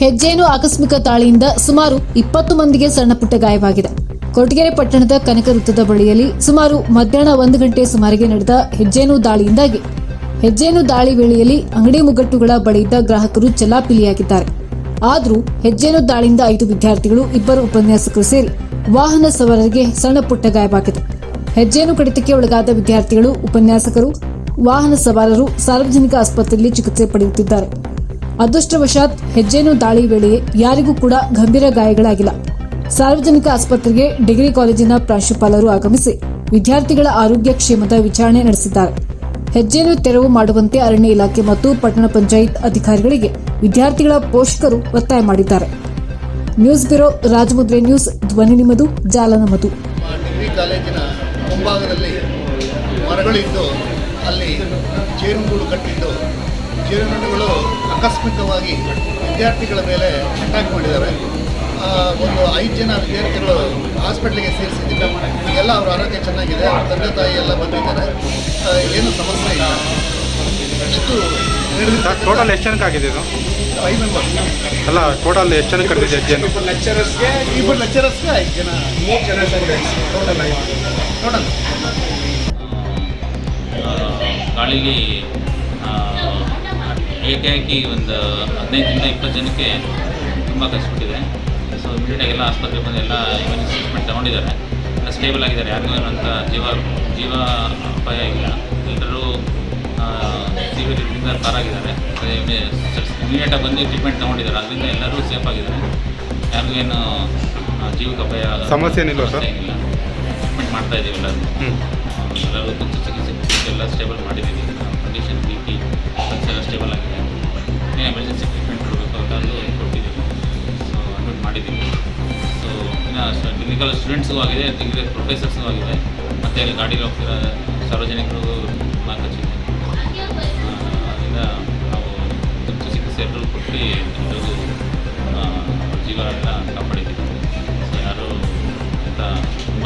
ಹೆಜ್ಜೇನು ಆಕಸ್ಮಿಕ ದಾಳಿಯಿಂದ ಸುಮಾರು 20 ಮಂದಿಗೆ ಸಣ್ಣಪುಟ್ಟ ಗಾಯವಾಗಿದೆ. ಕೊರಟಗೆರೆ ಪಟ್ಟಣದ ಕನಕ ವೃತ್ತದ ಬಳಿಯಲ್ಲಿ ಸುಮಾರು ಮಧ್ಯಾಹ್ನ 1 ಗಂಟೆ ಸುಮಾರಿಗೆ ನಡೆದ ಹೆಜ್ಜೇನು ದಾಳಿಯಿಂದಾಗಿ ಹೆಜ್ಜೇನು ದಾಳಿ ವೇಳೆಯಲ್ಲಿ ಅಂಗಡಿ ಮುಗ್ಗಟ್ಟುಗಳ ಬಳಿಯಿದ್ದ ಗ್ರಾಹಕರು ಚೆಲ್ಲಾಪಿಲ್ಲಿಯಾಗಿದ್ದಾರೆ. ಆದರೂ ಹೆಜ್ಜೇನು ದಾಳಿಯಿಂದ 5 ವಿದ್ಯಾರ್ಥಿಗಳು, 2 ಉಪನ್ಯಾಸಕರು ಸೇರಿ ವಾಹನ ಸವಾರರಿಗೆ ಸಣ್ಣಪುಟ್ಟ ಗಾಯವಾಗಿದೆ. ಹೆಜ್ಜೇನು ಕಡಿತಕ್ಕೆ ಒಳಗಾದ ವಿದ್ಯಾರ್ಥಿಗಳು, ಉಪನ್ಯಾಸಕರು, ವಾಹನ ಸವಾರರು ಸಾರ್ವಜನಿಕ ಆಸ್ಪತ್ರೆಯಲ್ಲಿ ಚಿಕಿತ್ಸೆ ಪಡೆಯುತ್ತಿದ್ದಾರೆ. ಅದೃಷ್ಟವಶಾತ್ ಹೆಜ್ಜೇನು ದಾಳಿ ವೇಳೆ ಯಾರಿಗೂ ಕೂಡ ಗಂಭೀರ ಗಾಯಗಳಾಗಿಲ್ಲ. ಸಾರ್ವಜನಿಕ ಆಸ್ಪತ್ರೆಗೆ ಡಿಗ್ರಿ ಕಾಲೇಜಿನ ಪ್ರಾಂಶುಪಾಲರು ಆಗಮಿಸಿ ವಿದ್ಯಾರ್ಥಿಗಳ ಆರೋಗ್ಯ ಕ್ಷೇಮದ ವಿಚಾರಣೆ ನಡೆಸಿದ್ದಾರೆ. ಹೆಜ್ಜೇನು ತೆರವು ಮಾಡುವಂತೆ ಅರಣ್ಯ ಇಲಾಖೆ ಮತ್ತು ಪಟ್ಟಣ ಪಂಚಾಯತ್ ಅಧಿಕಾರಿಗಳಿಗೆ ವಿದ್ಯಾರ್ಥಿಗಳ ಪೋಷಕರು ಒತ್ತಾಯ ಮಾಡಿದ್ದಾರೆ. ನ್ಯೂಸ್ ಬ್ಯೂರೋ, ರಾಜಮುದ್ರೆ ನ್ಯೂಸ್, ಧ್ವನಿ ನಿಮ್ಮದು, ಜಾಲ ನಮ್ಮದು. ಡಿಗ್ರಿ ಕಾಲೇಜಿನ ಮುಂಭಾಗದಲ್ಲಿ ಮರಗಳಿದ್ದು ಅಲ್ಲಿ ಜೇನುಗೂಡು ಕಟ್ಟಿದ್ದು ಜೇನುನೊಣಗಳು ಆಕಸ್ಮಿಕವಾಗಿ ವಿದ್ಯಾರ್ಥಿಗಳ ಮೇಲೆ ಅಟ್ಯಾಕ್ ಮಾಡಿದ್ದಾರೆ. ಒಂದು 5 ಜನ ವಿದ್ಯಾರ್ಥಿಗಳು ಹಾಸ್ಪಿಟ್ಲಿಗೆ ಸೇರಿಸಿದ್ದಿಲ್ಲ. ಎಲ್ಲ ಅವರ ಆರೋಗ್ಯ ಚೆನ್ನಾಗಿದೆ, ಅವ್ರ ತಂದೆ ತಾಯಿ ಎಲ್ಲ ಬಂದಿದ್ದಾರೆ, ಏನು ಸಮಸ್ಯೆ ಇಲ್ಲ. ಇಷ್ಟು ಟೋಟಲ್ ಎಷ್ಟು ಜನಕ್ಕೆ ಆಗಿದೆ ಇದು? 5 ಮೆಂಬರ್ಸ್ ಅಲ್ಲ, ಟೋಟಲ್ ಎಷ್ಟು ಜನಕ್ಕೆ ಕರೆದಿದೆ ಹೆಜ್ಜೆನು? ಇಬ್ಬರು ಲೆಕ್ಚರರ್ಸ್ಗೆ 5 ಜನ, 3 ಜನ ಟೋಟಲ್. ಗಾಳೀಲಿ ಏಕಾಏಕಿ ಒಂದು 15ರಿಂದ 20 ಜನಕ್ಕೆ ತುಂಬ ಕಷ್ಟಪಟ್ಟಿದೆ. ಸೊ ಇಮಿಡಿಯೇಟಾಗಿ ಎಲ್ಲ ಆಸ್ಪತ್ರೆಗೆ ಬಂದು ಎಲ್ಲ ಎಮರ್ಜೆನ್ಸಿ ಟ್ರೀಟ್ಮೆಂಟ್ ತೊಗೊಂಡಿದ್ದಾರೆ. ಎಲ್ಲ ಸ್ಟೇಬಲ್ ಆಗಿದ್ದಾರೆ, ಯಾರಿಗೂ ಏನಂತ ಜೀವ ಅಪಾಯ ಇಲ್ಲ. ಎಲ್ಲರೂ ಸಿವಿಯರಿಂದ ಪಾರಾಗಿದ್ದಾರೆ. ಇಮಿಡಿಯೇಟಾಗಿ ಬಂದು ಟ್ರೀಟ್ಮೆಂಟ್ ತೊಗೊಂಡಿದ್ದಾರೆ, ಅದರಿಂದ ಎಲ್ಲರೂ ಸೇಫ್ ಆಗಿದ್ದಾರೆ. ಯಾರಿಗೂ ಏನು ಜೀವಕ್ಕೆ ಅಪಾಯ ಸಮಸ್ಯೆ ಏನಿಲ್ಲ ಸರ್? ಏನಿಲ್ಲ. ಟ್ರೀಟ್ಮೆಂಟ್ ಮಾಡ್ತಾ ಇದ್ದೀವಿ ಎಲ್ಲರೂ ತುರ್ತು ಚಿಕಿತ್ಸೆ ಎಲ್ಲ ಸ್ಟೇಬಲ್ ಮಾಡಿದ್ದೀವಿ. ಕಂಡೀಷನ್ BP ಎಲ್ಲ ಸ್ಟೇಬಲ್ ಆಗಿದೆ. ಏನು ಎಮರ್ಜೆನ್ಸಿ ಟ್ರೀಟ್ಮೆಂಟ್ ಕೊಡಬೇಕು ಅಂತಂದು ಕೊಟ್ಟಿದ್ದೀವಿ. ಸೊ ಅಡ್ಮಿಟ್ ಮಾಡಿದ್ದೀವಿ. ಸೊ ಇನ್ನು ಟೆಕ್ನಿಕಲ್ ಸ್ಟೂಡೆಂಟ್ಸ್ಗೂ ಆಗಿದೆ, ಡಿಗ್ರಿ ಪ್ರೊಫೆಸರ್ಸ್ಗೂ ಆಗಿದೆ, ಮತ್ತು ಅಲ್ಲಿ ಗಾಡೀಲಿ ಹೋಗ್ತಿರೋ ಸಾರ್ವಜನಿಕರಿಗೂ ತುಂಬ ಖರ್ಚಿದೆ. ಅದರಿಂದ ನಾವು ತುರ್ತು ಚಿಕಿತ್ಸೆ ಎಲ್ಲರೂ ಕೊಟ್ಟು ಎಲ್ಲರಿಗೂ ಜೀವನ ಕಾಪಾಡಿದ್ದೀವಿ. ಸೊ ಯಾರು ಅಂತ ತುಂಬ